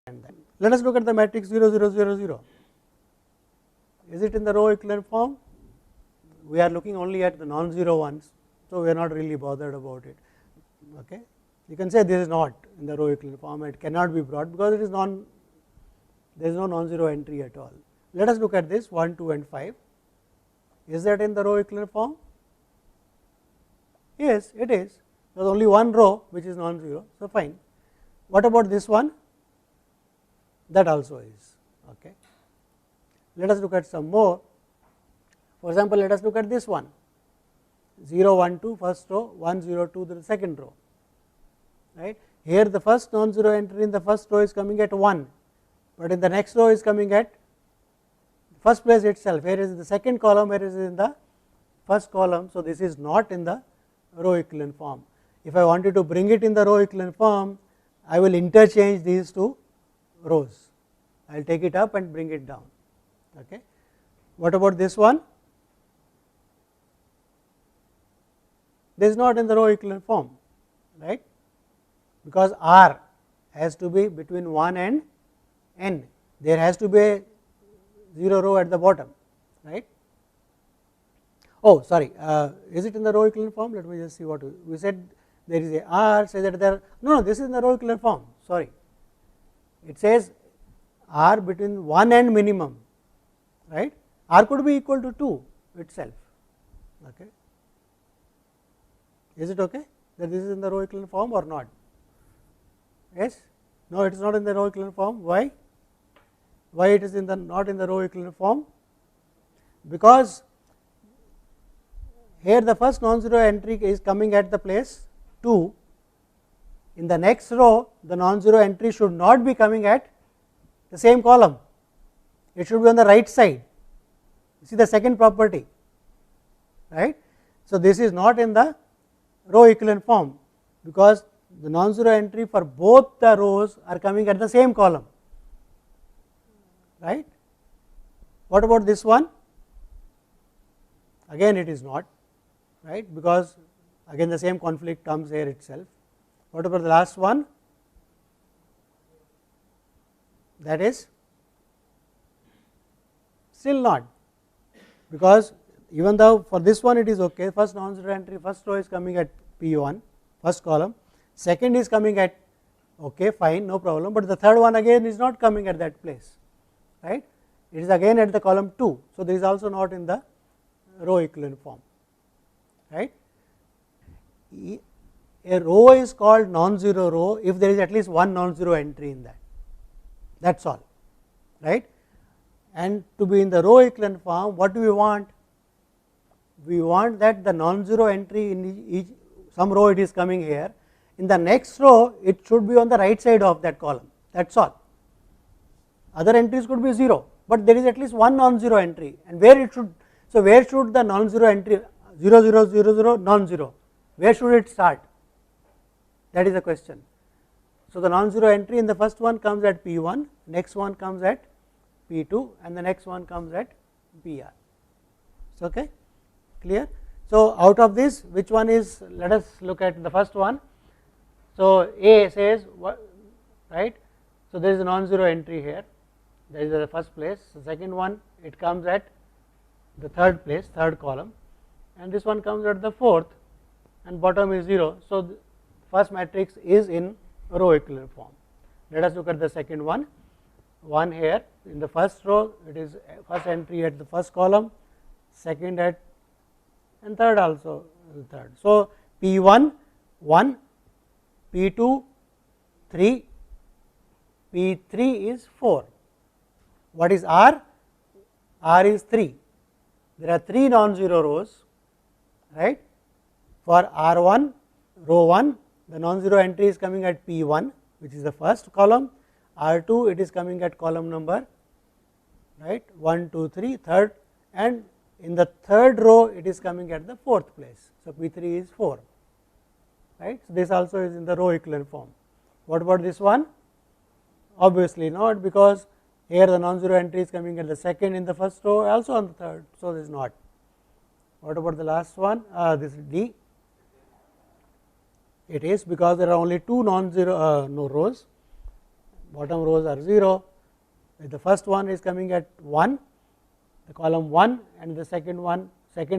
that. Let us look at the matrix 0 0 0 0. Is it in the row equivalent form? We are looking only at the non-zero ones, so we are not really bothered about it. Okay, you can say this is not in the row equivalent form. It cannot be brought because it is there is no non-zero entry at all. Let us look at this 1, 2, and 5. Is that in the row equivalent form? Yes, it is. There is only one row which is non-zero, so fine. What about this one? That also is. Okay. Let us look at some more. For example, let us look at this one 0 1 2 first row, 1 0 2 the second row. Right. Here the first non-zero entry in the first row is coming at 1, but in the next row is coming at first place itself. Here is the second column, where is in the first column. So, this is not in the row equivalent form. If I wanted to bring it in the row equivalent form, I will interchange these two rows. I will take it up and bring it down. Okay. What about this one? This is not in the row equivalent form, right, because R has to be between 1 and n. There has to be a 0 row at the bottom, right. Oh, sorry, is it in the row equivalent form? Let me just see what we said. There is a R, say that there, no, this is in the row equivalent form, sorry. It says R between 1 and minimum, right. R could be equal to 2 itself. Okay. Is it okay that this is in the row equivalent form or not? Yes? No, it is not in the row equivalent form. Why? Why it is in the not in the row equivalent form? Because here the first non-zero entry is coming at the place 2. In the next row, the non-zero entry should not be coming at the same column. It should be on the right side. You see the second property, right? So, this is not in the row equivalent form, because the non-zero entry for both the rows are coming at the same column, right. What about this one? Again it is not, right, because again the same conflict comes here itself. What about the last one? That is still not, because even though for this one it is okay, first non-zero entry, first row is coming at P1, first column, second is coming at okay, fine, no problem, but the third one again is not coming at that place, right. It is again at the column 2. So, this is also not in the row equivalent form, right. A row is called non-zero row if there is at least one non-zero entry in that is all, right. And to be in the row equivalent form, what do we want? We want that the non-zero entry in each some row it is coming here, in the next row it should be on the right side of that column, that is all. Other entries could be 0, but there is at least one non-zero entry, and where it should, so where should the non-zero entry 0 0 0 0 non-zero, where should it start? That is the question. So, the non-zero entry in the first one comes at P1, next one comes at P2, and the next one comes at PR. So, okay, clear. So, out of this, which one is, let us look at the first one. So, A says what, right. So, there is a non-zero entry here, that is the first place. The second one, it comes at the third place, third column, and this one comes at the fourth, and bottom is 0. So, the first matrix is in row equivalent form. Let us look at the second one. One here in the first row, it is first entry at the first column, second at, and third also the third. So, P1 1, P2 3, P3 is 4. What is R? R is 3. There are 3 non-zero rows, right. For R1 row 1, the non-zero entry is coming at P1, which is the first column. R2 it is coming at column number, right, 1 2 3 third, and in the third row it is coming at the fourth place. So, P3 is 4, right. So, this also is in the row equivalent form. What about this one? Obviously not, because here the non-zero entry is coming at the second in the first row, also on the third. So, this is not. What about the last one? This is D. It is, because there are only 2 non-zero no rows. bottom rows are 0, the first one is coming at 1, the column 1, and the second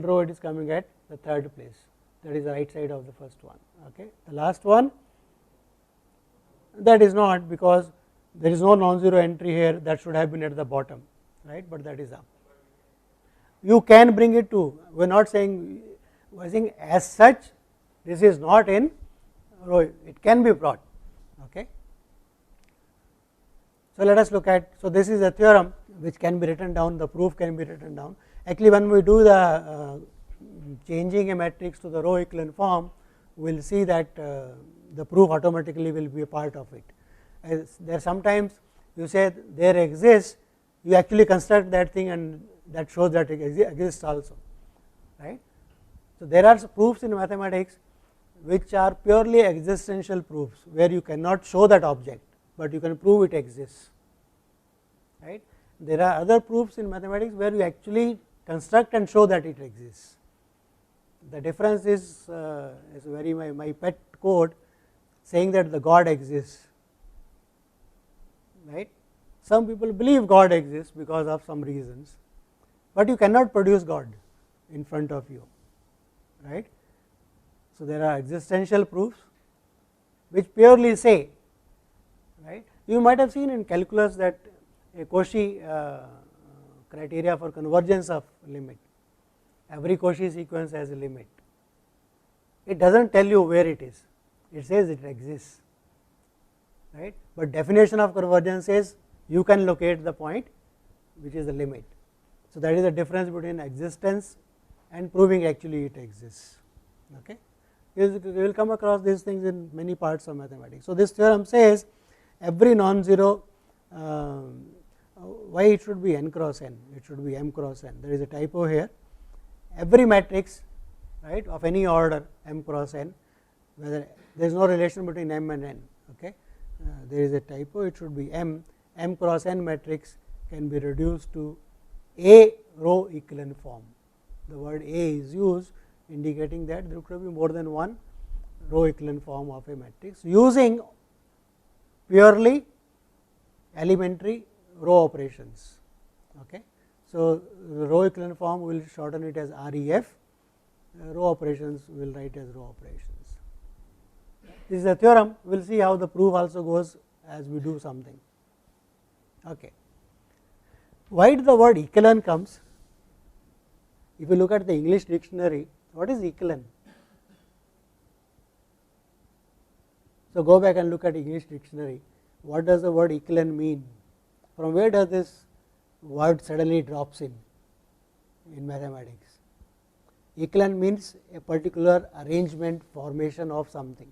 row it is coming at the third place, that is the right side of the first one. Okay. The last one, that is not, because there is no non-zero entry here, that should have been at the bottom, right, but that is up. You can bring it to, we are not saying, we are saying as such this is not in row, it can be brought. Okay. So, let us look at, so this is a theorem which can be written down, the proof can be written down. Actually, when we do the changing a matrix to the row echelon form, we will see that the proof automatically will be a part of it. As there sometimes you say there exists, you actually construct that thing and that shows that it exists also, right. So, there are proofs in mathematics which are purely existential proofs, where you cannot show that object, but you can prove it exists, right. There are other proofs in mathematics where you actually construct and show that it exists. The difference is very my pet code saying that the God exists, right. Some people believe God exists because of some reasons, but you cannot produce God in front of you, right. So, there are existential proofs which purely say, right. You might have seen in calculus that a Cauchy criteria for convergence of limit, every Cauchy sequence has a limit. It does not tell you where it is, it says it exists, right, but definition of convergence says you can locate the point which is the limit. So, that is the difference between existence and proving actually it exists. Okay. You will come across these things in many parts of mathematics. So, this theorem says every non-zero, why it should be n cross n, it should be m cross n, there is a typo here. Every matrix, right, of any order m cross n, whether there is no relation between m and n, okay. There is a typo, it should be m cross n matrix can be reduced to a row echelon form. The word A is used, indicating that there could be more than one row echelon form of a matrix using purely elementary row operations. Okay. So, the row echelon form will shorten it as REF, row operations we will write as row operations. This is a theorem, we will see how the proof also goes as we do something. Okay. Why the word echelon comes? If you look at the English dictionary, what is echelon? So, go back and look at English dictionary, what does the word echelon mean? From where does this word suddenly drops in mathematics? Echelon means a particular arrangement, formation of something.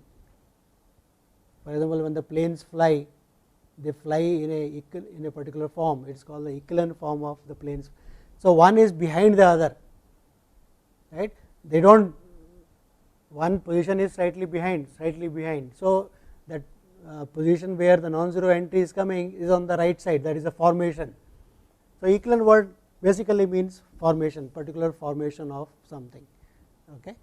For example, when the planes fly, they fly in a particular form, it is called the echelon form of the planes. So, one is behind the other, right, they do not, one position is slightly behind. So, that position where the non-zero entry is coming is on the right side, that is a formation. So, echelon word basically means formation, particular formation of something. Okay.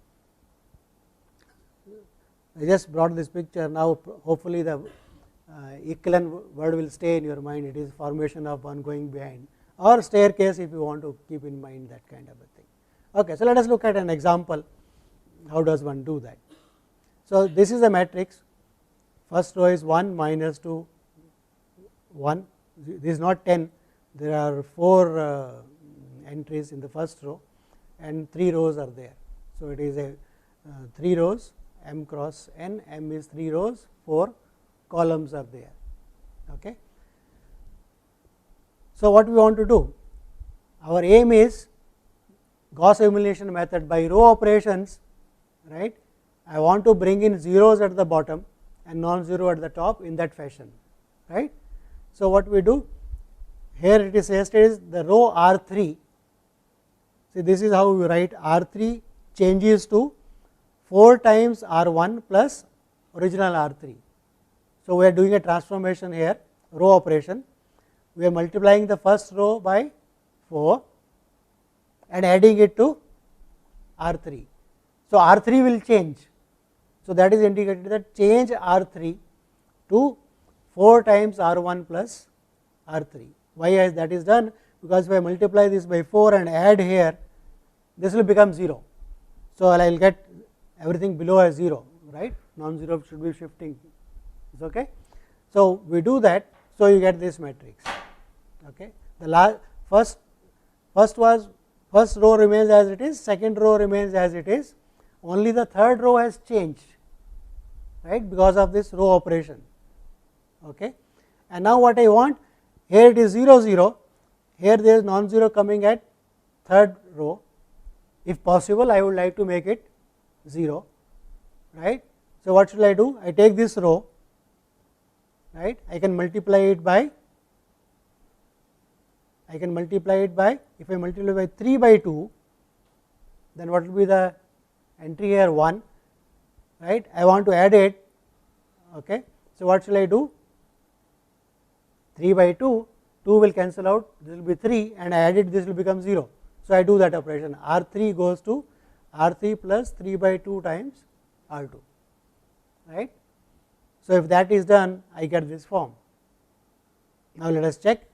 I just brought this picture, now hopefully the echelon word will stay in your mind, it is formation of one going behind, or staircase if you want to keep in mind that kind of a thing. Okay. So, let us look at an example, how does one do that. So, this is a matrix, first row is 1 minus 2 1, this is not 10, there are 4 entries in the first row and 3 rows are there. So, it is a 3 rows m cross n, m is 3 rows, 4 columns are there. Okay. So, what we want to do? Our aim is Gauss elimination method by row operations, right. I want to bring in zeros at the bottom and non-zero at the top in that fashion, right. So, what we do here, it is suggested is the row R3. See, this is how we write R3 changes to 4 times R1 plus original R3. So, we are doing a transformation here, row operation, we are multiplying the first row by 4 and adding it to R3. So, R3 will change. So, that is indicated that change R3 to 4 times R 1 plus R 3. Why is that is done? Because if I multiply this by 4 and add here, this will become 0. So, I will get everything below as 0, right, non-zero should be shifting, is okay. So, we do that, so you get this matrix. Okay. The first row remains as it is, second row remains as it is, only the third row has changed, right, because of this row operation. Okay. And now what I want, here it is 0 0, here there is non-zero coming at third row. If possible, I would like to make it 0, right. So, what should I do? I take this row, right, I can multiply it by, if I multiply by 3 by 2, then what will be the entry here 1, right, I want to add it. Okay. So, what shall I do? 3 by 2, 2 will cancel out, this will be 3 and I add it, this will become 0. So, I do that operation, R 3 goes to R 3 plus 3 by 2 times R 2, right. So, if that is done, I get this form. Now, let us check.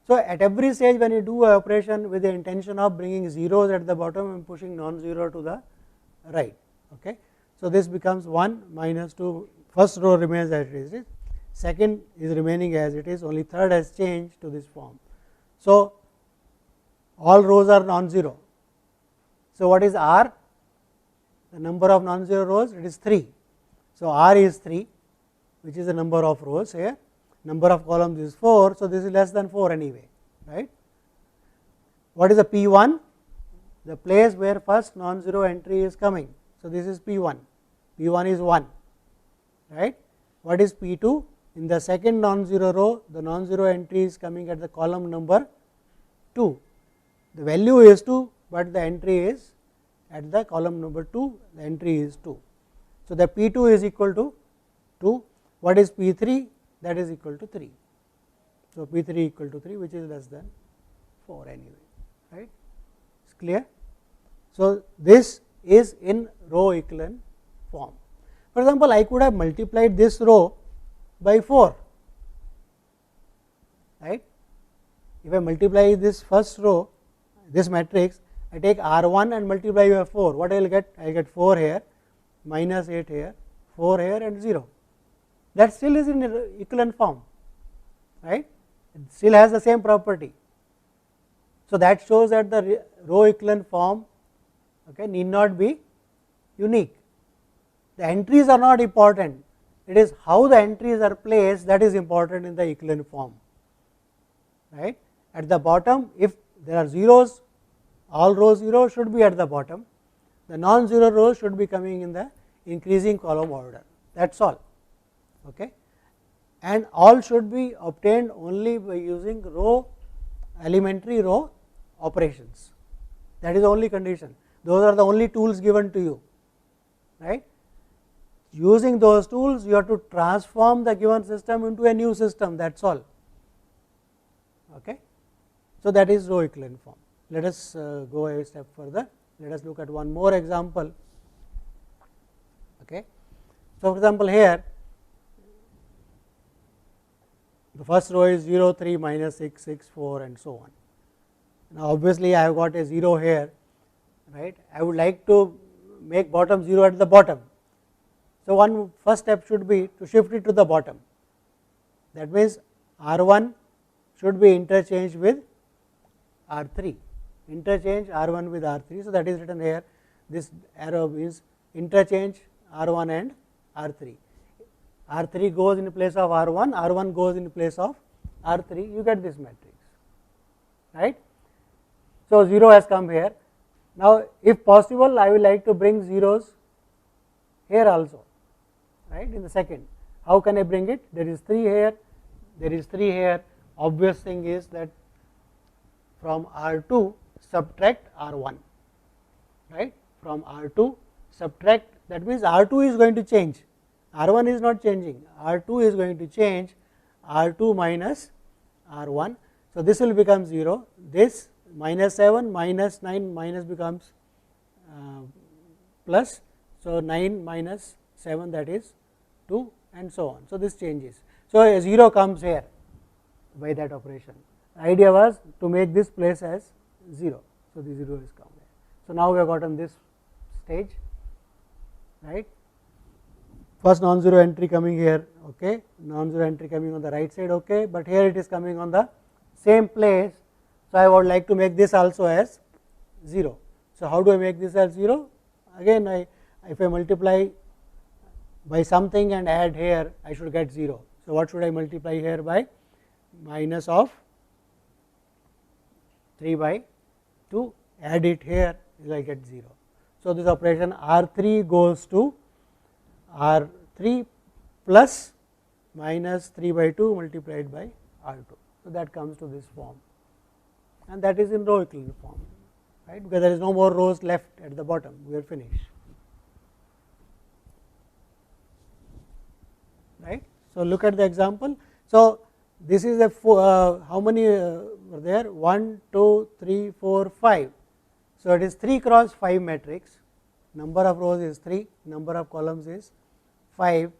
So, at every stage when you do an operation with the intention of bringing zeros at the bottom and pushing non-zero to the right. Okay. So, this becomes 1 minus 2, first row remains as it is, second is remaining as it is, only third has changed to this form. So, all rows are non-zero. So, what is R? The number of non-zero rows, it is 3. So, R is 3, which is the number of rows here, number of columns is 4. So, this is less than 4 anyway, right. What is the P1? The place where first non-zero entry is coming. So, this is P1, P1 is 1, right. What is P2? In the second non-zero row, the non-zero entry is coming at the column number 2. The value is 2, but the entry is at the column number 2, the entry is 2. So, the P2 is equal to 2. What is P3? That is equal to 3. So, P3 equal to 3, which is less than 4 anyway, right. It's clear. So, this is in row echelon form. For example, I could have multiplied this row by 4, right. If I multiply this first row, this matrix, I take R 1 and multiply by 4, what I will get? I will get 4 here, minus 8 here, 4 here and 0. That still is in echelon form, right, it still has the same property. So, that shows that the row echelon form, okay, need not be unique. The entries are not important, it is how the entries are placed that is important in the echelon form, right. At the bottom, if there are zeros, all rows 0 should be at the bottom, the non-zero rows should be coming in the increasing column order, that is all. Okay. And all should be obtained only by using elementary row operations, that is the only condition, those are the only tools given to you, right. Using those tools, you have to transform the given system into a new system, that is all. Okay. So, that is row echelon form. Let us go a step further, let us look at one more example. Okay. So, for example, here the first row is 0 3 minus 6 6 4 and so on. Now, obviously, I have got a 0 here, right. I would like to make bottom 0 at the bottom. So, one first step should be to shift it to the bottom, that means R 1 should be interchanged with R 3, interchange R 1 with R 3. So, that is written here, this arrow means interchange R 1 and R 3. R 3 goes in place of R 1, R 1 goes in place of R 3, you get this matrix, right. So, 0 has come here. Now, if possible, I will like to bring zeros here also, right, in the second. How can I bring it? There is 3 here, there is 3 here. Obvious thing is that from R 2 subtract R 1, right, from R 2 subtract, that means R 2 is going to change, R 1 is not changing, R 2 is going to change, R 2 minus R 1. So, this will become 0, this minus 7 minus 9 minus becomes plus. So, 9 minus 7, that is 2 and so on. So, this changes. So, a 0 comes here by that operation. The idea was to make this place as 0. So, the 0 is come there. So, now we have gotten this stage, right. First non-zero entry coming here, okay, non-zero entry coming on the right side, okay, but here it is coming on the same place. So, I would like to make this also as 0. So, how do I make this as 0? Again, if I multiply by something and add here, I should get 0. So, what should I multiply here by? Minus of 3 by 2, add it here, I get 0. So, this operation R3 goes to R3 plus minus 3 by 2 multiplied by R2. So, that comes to this form, and that is in row equivalent form, right, because there is no more rows left at the bottom, we are finished, right. So, look at the example. So, this is a how many were there? 1, 2, 3, 4, 5. So, it is 3 cross 5 matrix, number of rows is 3, number of columns is 5,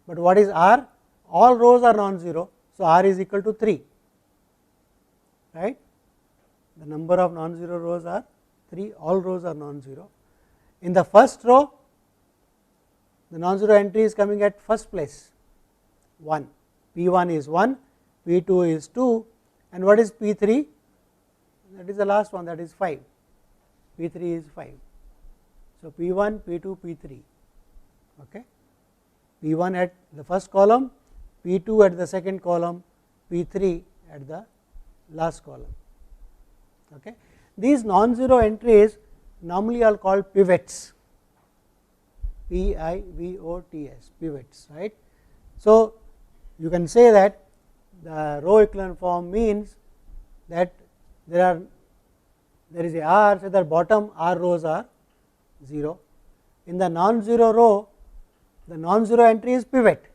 but what is R? All rows are non-zero. So, R is equal to 3, right. The number of non-zero rows are 3, all rows are non-zero. In the first row, the non-zero entry is coming at first place, 1, P1 is 1, P2 is 2, and what is P3? That is the last one, that is 5, P3 is 5. So, P1, P2, P3, okay. P1 at the first column, P2 at the second column, P3 at the last column. Okay. These non-zero entries normally are called pivots, P-I-V-O-T-S, pivots, right. So, you can say that the row equivalent form means that there is a R, so the bottom R rows are 0. In the non-zero row, the non-zero entry is pivot,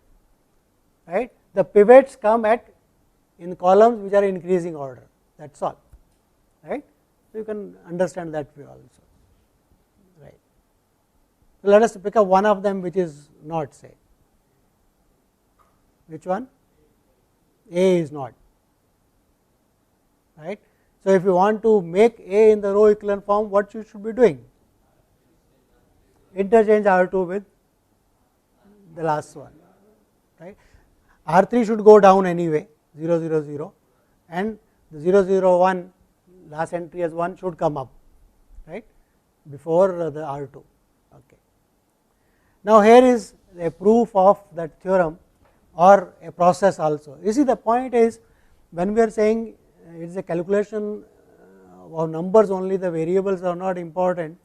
right. The pivots come at in columns which are increasing order, that is all, right. So, you can understand that way also, right. So, let us pick up one of them which is not, say, which one? A is not, right. So, if you want to make A in the row equivalent form, what you should be doing? Interchange R2 with the last one, right. R3 should go down anyway, 0, 0, 0, and the 0, 0, 1 last entry as 1 should come up, right, before the R2. Okay. Now, here is a proof of that theorem or a process also. You see, the point is, when we are saying it is a calculation of numbers only, the variables are not important.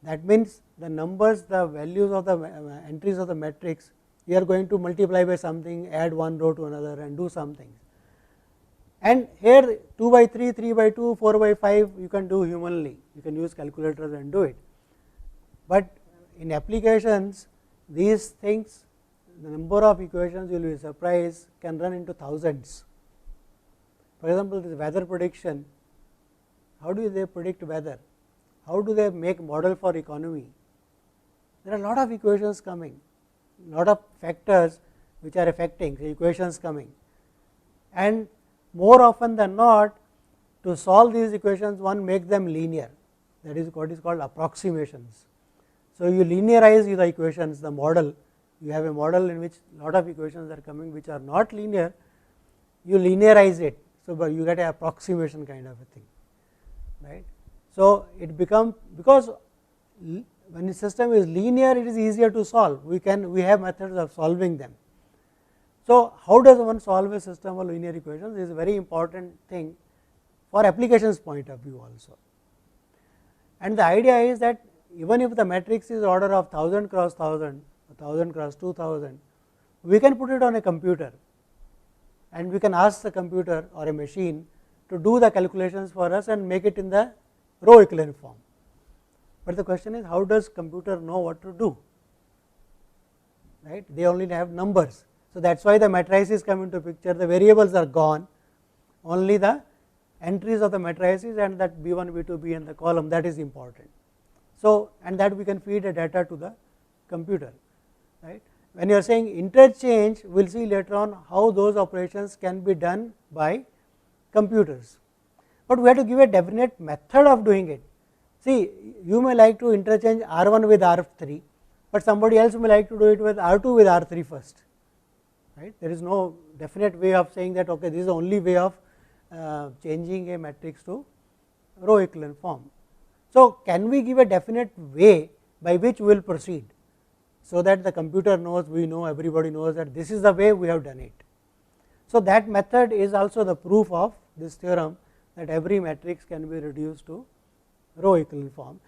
That means the numbers, the values of the entries of the matrix, we are going to multiply by something, add one row to another and do something. And here 2 by 3, 3 by 2, 4 by 5 you can do humanly, you can use calculators and do it. But in applications, these things, the number of equations, you will be surprised, can run into thousands. For example, this weather prediction, how do they predict weather? How do they make model for economy? There are a lot of equations coming, lot of factors which are affecting the equations coming, and more often than not, to solve these equations one makes them linear, that is what is called approximations. So, you linearize the equations, the model, you have a model in which lot of equations are coming which are not linear, you linearize it. So, you get an approximation kind of a thing, right. So, it becomes, because when the system is linear, it is easier to solve, we have methods of solving them. So, how does one solve a system of linear equations is a very important thing for applications point of view also. And the idea is that even if the matrix is order of 1000 cross 1000, 1000 cross 2000, we can put it on a computer and we can ask the computer or a machine to do the calculations for us and make it in the row equivalent form. But the question is, how does computer know what to do, right? They only have numbers. So, that is why the matrices come into picture, the variables are gone, only the entries of the matrices and that B1, B2, B in the column, that is important. So, and that we can feed a data to the computer, right. when you are saying interchange, we will see later on how those operations can be done by computers, but we have to give a definite method of doing it. See, you may like to interchange R1 with R3, but somebody else may like to do it with R2 with R3 first, right. There is no definite way of saying that okay, this is the only way of changing a matrix to row echelon form. So, can we give a definite way by which we will proceed, so that the computer knows, we know, everybody knows that this is the way we have done it. So, that method is also the proof of this theorem, that every matrix can be reduced to row echelon form.